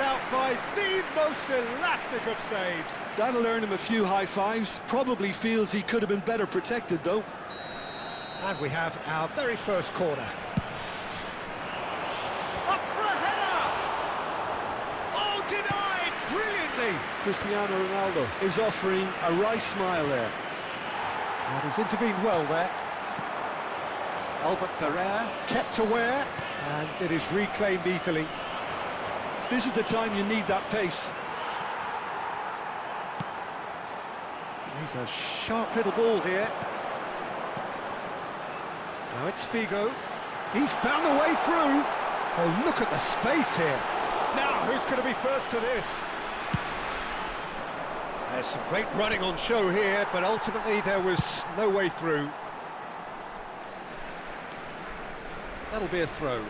out by the most elastic of saves. That'll earn him a few high fives. Probably feels he could have been better protected, though. And we have our very first corner. Up for a header! Oh, denied brilliantly! Cristiano Ronaldo is offering a wry smile there. And he's intervened well there. Albert Ferrer kept aware, and it is reclaimed easily. This is the time you need that pace. He's a sharp little ball here. Now it's Figo. He's found a way through. Oh, look at the space here. Now, who's going to be first to this? There's some great running on show here, but ultimately there was no way through. That'll be a throw.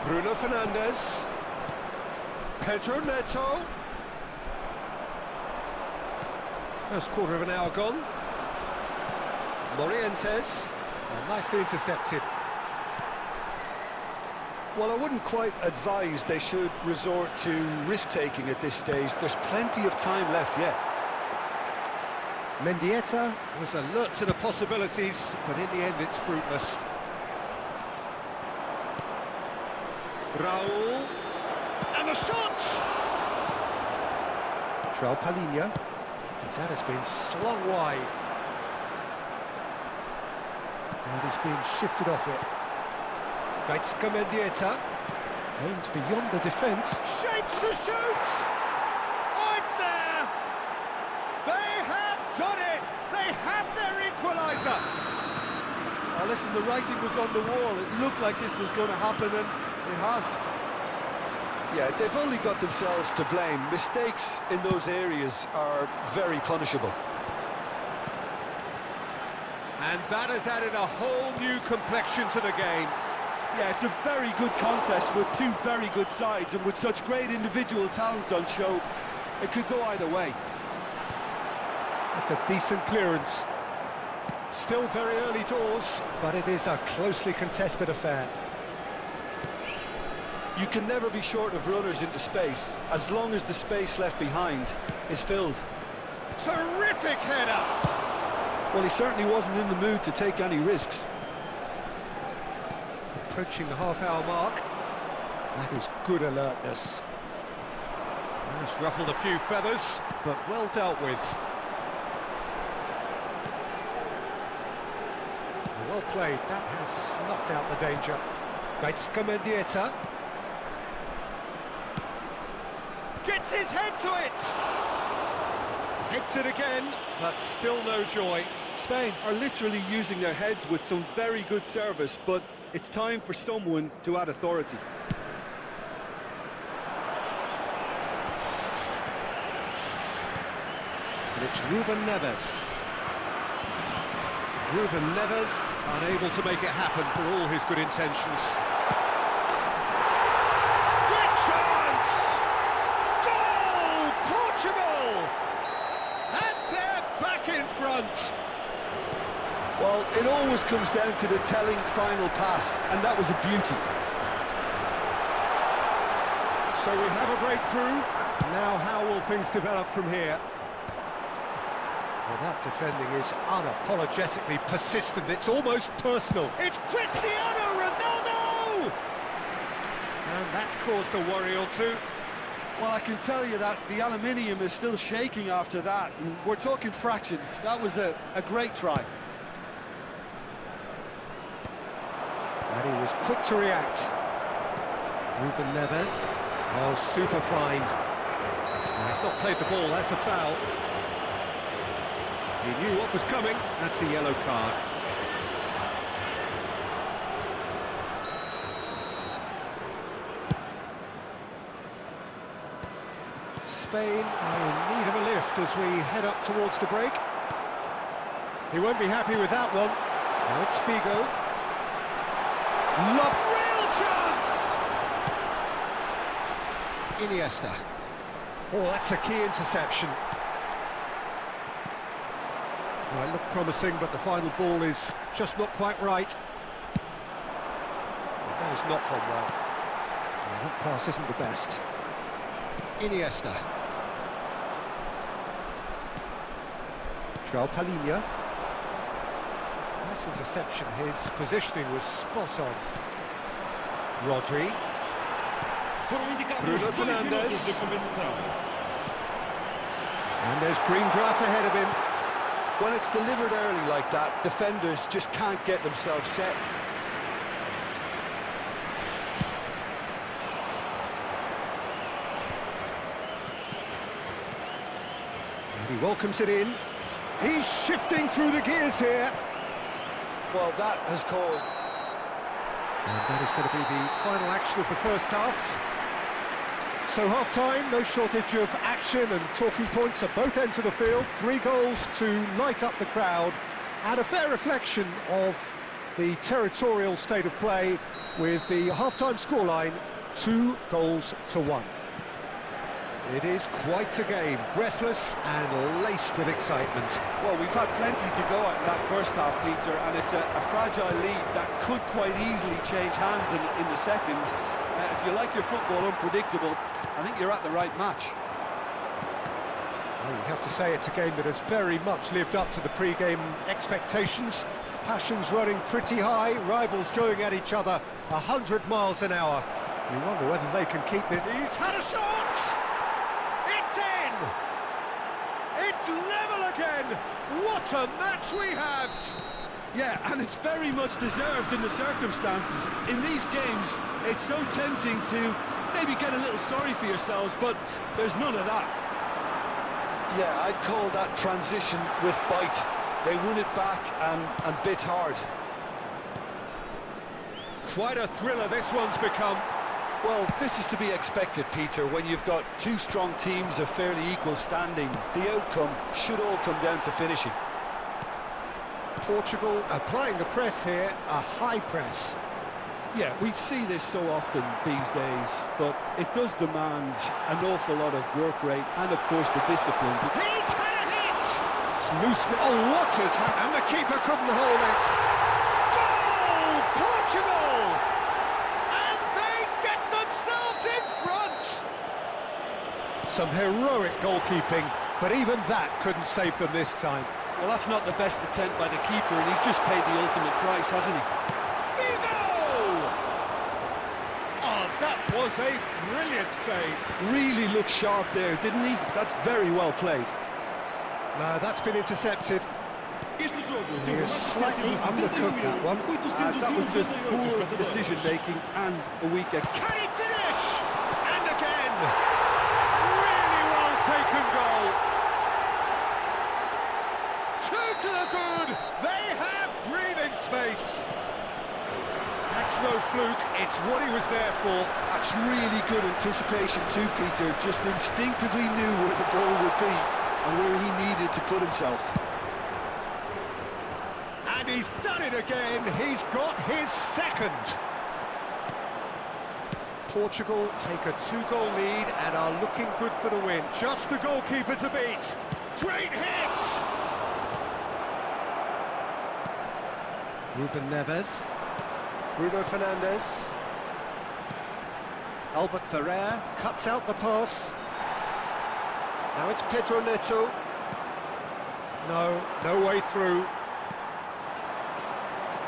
Bruno Fernandes. Pedro Neto. First quarter of an hour gone. Morientes. Nicely intercepted. Well, I wouldn't quite advise they should resort to risk-taking at this stage. There's plenty of time left yet. Mendieta was alert to the possibilities, but in the end it's fruitless. Raul. And the shot! João Palhinha. That has been slung wide. And he's being shifted off it. Gaizka Mendieta. Aims beyond the defence. Shapes to shoot! Oh, it's there! They have done it! They have their equaliser! Now listen, the writing was on the wall. It looked like this was going to happen, and it has. Yeah, they've only got themselves to blame. Mistakes in those areas are very punishable. And that has added a whole new complexion to the game. Yeah, it's a very good contest with two very good sides, and with such great individual talent on show, it could go either way. That's a decent clearance. Still very early doors, but it is a closely contested affair. You can never be short of runners into space, as long as the space left behind is filled. Terrific header! Well, he certainly wasn't in the mood to take any risks. Approaching the half-hour mark. That is good alertness. That's ruffled a few feathers, but well dealt with. Well played. That has snuffed out the danger. Gaizka Mendieta. Gets his head to it! Hits it again, but still no joy. Spain are literally using their heads with some very good service, but it's time for someone to add authority. And it's Ruben Neves. Ruben Neves unable to make it happen for all his good intentions. Good chance! Goal! Portugal! And they're back in front. Well, it always comes down to the telling final pass, and that was a beauty. So we have a breakthrough. Now how will things develop from here? Well, that defending is unapologetically persistent. It's almost personal. It's Cristiano Ronaldo! And that's caused a worry or two. Well, I can tell you that the aluminium is still shaking after that, and we're talking fractions. That was a great try. And he was quick to react. Ruben Neves. Oh, super find. No, he's not played the ball, that's a foul. He knew what was coming, that's a yellow card. Spain are in need of a lift as we head up towards the break. He won't be happy with that one. Now it's Figo. Real chance! Iniesta. Oh, that's a key interception. Well, it looked promising, but the final ball is just not quite right. That has not gone well. Well, that pass isn't the best. Iniesta. João Palhinha. Nice interception. His positioning was spot on. Rodri. Bruno Fernandes. And there's green grass ahead of him. When it's delivered early like that, defenders just can't get themselves set. And he welcomes it in. He's shifting through the gears here. Well, that has caused... And that is going to be the final action of the first half. So half-time, no shortage of action and talking points at both ends of the field. 3 goals to light up the crowd, and a fair reflection of the territorial state of play with the half-time scoreline 2-1. It is quite a game, breathless and laced with excitement. Well, we've had plenty to go at in that first half, Peter, and it's a fragile lead that could quite easily change hands in the second. If you like your football unpredictable, I think you're at the right match. Well, you have to say it's a game that has very much lived up to the pre-game expectations. Passions running pretty high, rivals going at each other 100 miles an hour. You wonder whether they can keep this. He's had a shot! It's in! It's level again! What a match we have! Yeah, and it's very much deserved in the circumstances. In these games, it's so tempting to maybe get a little sorry for yourselves, but there's none of that. Yeah, I'd call that transition with bite. They won it back and bit hard. Quite a thriller this one's become. Well, this is to be expected, Peter, when you've got 2 strong teams of fairly equal standing. The outcome should all come down to finishing. Portugal applying the press here, a high press. Yeah, we see this so often these days, but it does demand an awful lot of work rate and, of course, the discipline. He's had a hit! It's loose. Oh, what has happened? And the keeper couldn't hold it. Goal! Portugal! And they get themselves in front! Some heroic goalkeeping, but even that couldn't save them this time. Well, that's not the best attempt by the keeper, and he's just paid the ultimate price, hasn't he? Figo! Oh, that was a brilliant save. Really looked sharp there, didn't he? That's very well played. No, that's been intercepted. He has slightly undercooked that one. That was just poor decision-making and a weak execution. Can he finish? And again! Really well taken goal. 2 to the good! They have breathing space! That's no fluke, it's what he was there for. That's really good anticipation too, Peter. Just instinctively knew where the ball would be and where he needed to put himself. And he's done it again, he's got his second. Portugal take a 2-goal lead and are looking good for the win. Just the goalkeeper to beat. Great hit! Ruben Neves, Bruno Fernandes, Albert Ferrer cuts out the pass. Now it's Pedro Neto. No way through.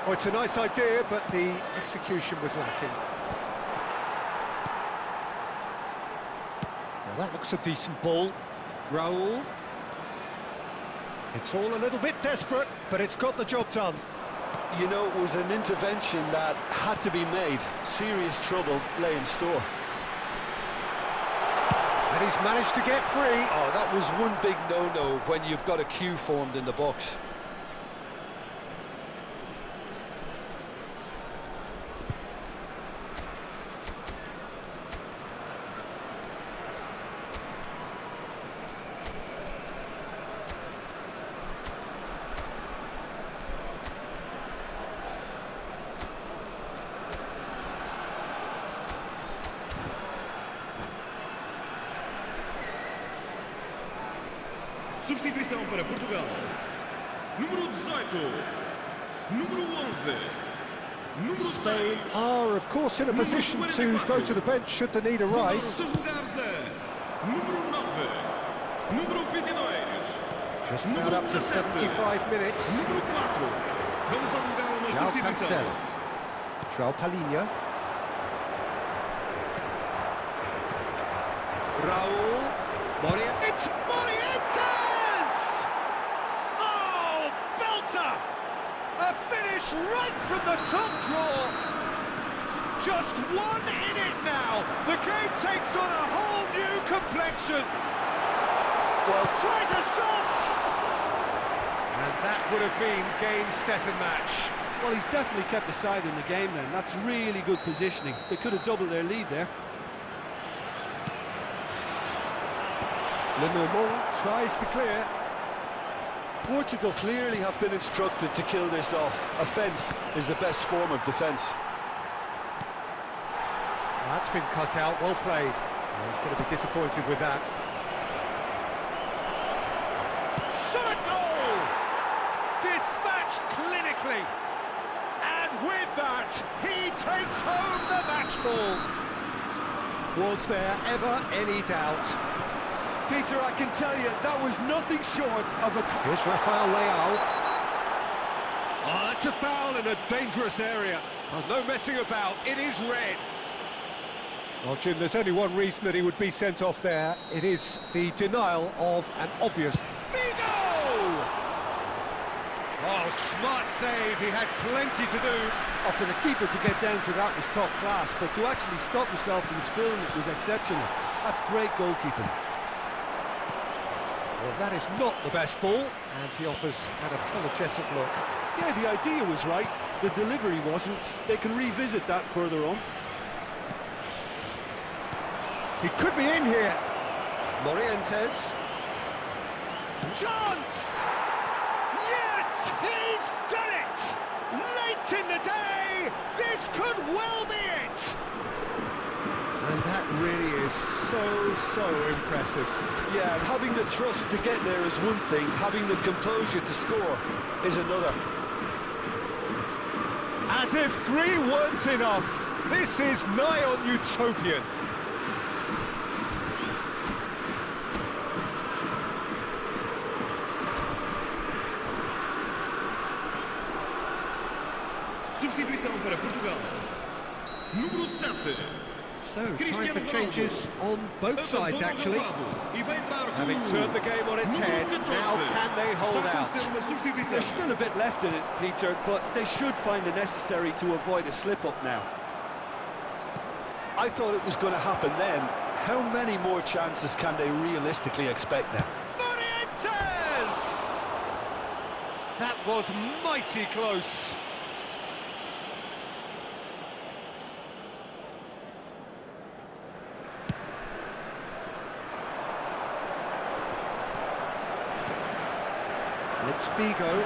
Oh, it's a nice idea, but the execution was lacking. Now that looks a decent ball. Raul. It's all a little bit desperate, but it's got the job done. You know, it was an intervention that had to be made. Serious trouble lay in store. And he's managed to get free. Oh, that was one big no-no when you've got a queue formed in the box. Substituição para Portugal. Número 18. Número 11. Spain are, of course, in a position to go to the bench should the need arise. Just about up to 75 minutes. João Cancelo. João Palhinha. Raul. It's Morientes! Oh, belter! A finish right from the top draw. Just 1 in it now. The game takes on a whole new complexion. Well, tries a shot! And that would have been game, set and match. Well, he's definitely kept the side in the game then. That's really good positioning. They could have doubled their lead there. Lenormand tries to clear. Portugal clearly have been instructed to kill this off. Offence is the best form of defence. That's been cut out, well played. Well, he's going to be disappointed with that. Shot a goal! Dispatched clinically. And with that, he takes home the match ball. Was there ever any doubt? Peter, I can tell you, that was nothing short of a... Here's Rafael Leao. Oh, that's a foul in a dangerous area. Oh, no messing about, it is red. Well, Jim, there's only one reason that he would be sent off there. It is the denial of an obvious... Figo! Oh, smart save, he had plenty to do. Oh, for the keeper to get down to that was top class, but to actually stop himself from spilling it was exceptional. That's great goalkeeping. Well, that is not the best ball, and he offers an apologetic look. Yeah, the idea was right, the delivery wasn't. They can revisit that further on. He could be in here. Morientes. Chance! Yes, he's done it! Late in the day, this could well be it! And that really is so impressive. Yeah, and having the thrust to get there is one thing, having the composure to score is another. As if 3 weren't enough, this is nigh on utopian. Substituição para Portugal. Número 7. So, time for changes on both sides, actually. Having turned the game on its head, now can they hold out? There's still a bit left in it, Peter, but they should find the necessary to avoid a slip-up now. I thought it was going to happen then. How many more chances can they realistically expect now? Morientes! That was mighty close. It's Figo.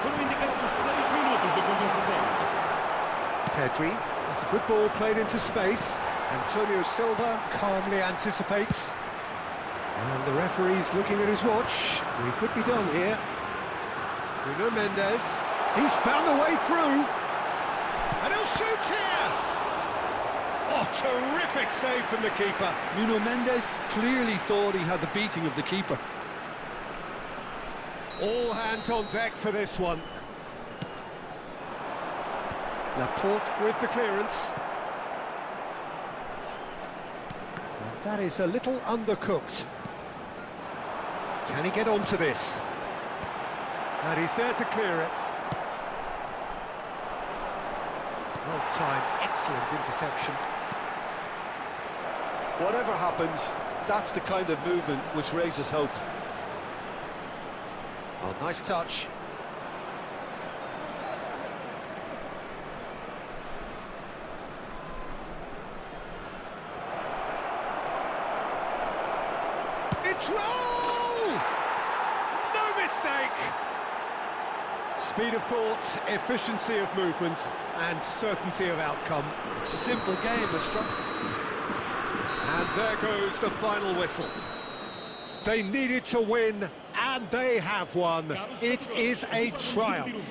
Foram indicados 6 minutos de compensação. Pedri. That's a good ball played into space. Antonio Silva calmly anticipates. And the referee's looking at his watch. We could be done here. Nuno Mendes. He's found the way through. And he'll shoot here. Oh, terrific save from the keeper. Nuno Mendes clearly thought he had the beating of the keeper. All hands on deck for this one. Laporte with the clearance. And that is a little undercooked. Can he get onto this? And he's there to clear it. Well timed, excellent interception. Whatever happens, that's the kind of movement which raises hope. Oh, nice touch. It's roll! No mistake! Speed of thought, efficiency of movement, and certainty of outcome. It's a simple game, And there goes the final whistle. They needed to win, And they have won. It is a triumph.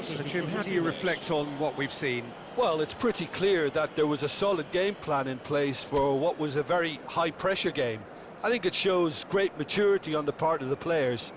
So, Jim, how do you reflect on what we've seen? Well, it's pretty clear that there was a solid game plan in place for what was a very high-pressure game. I think it shows great maturity on the part of the players.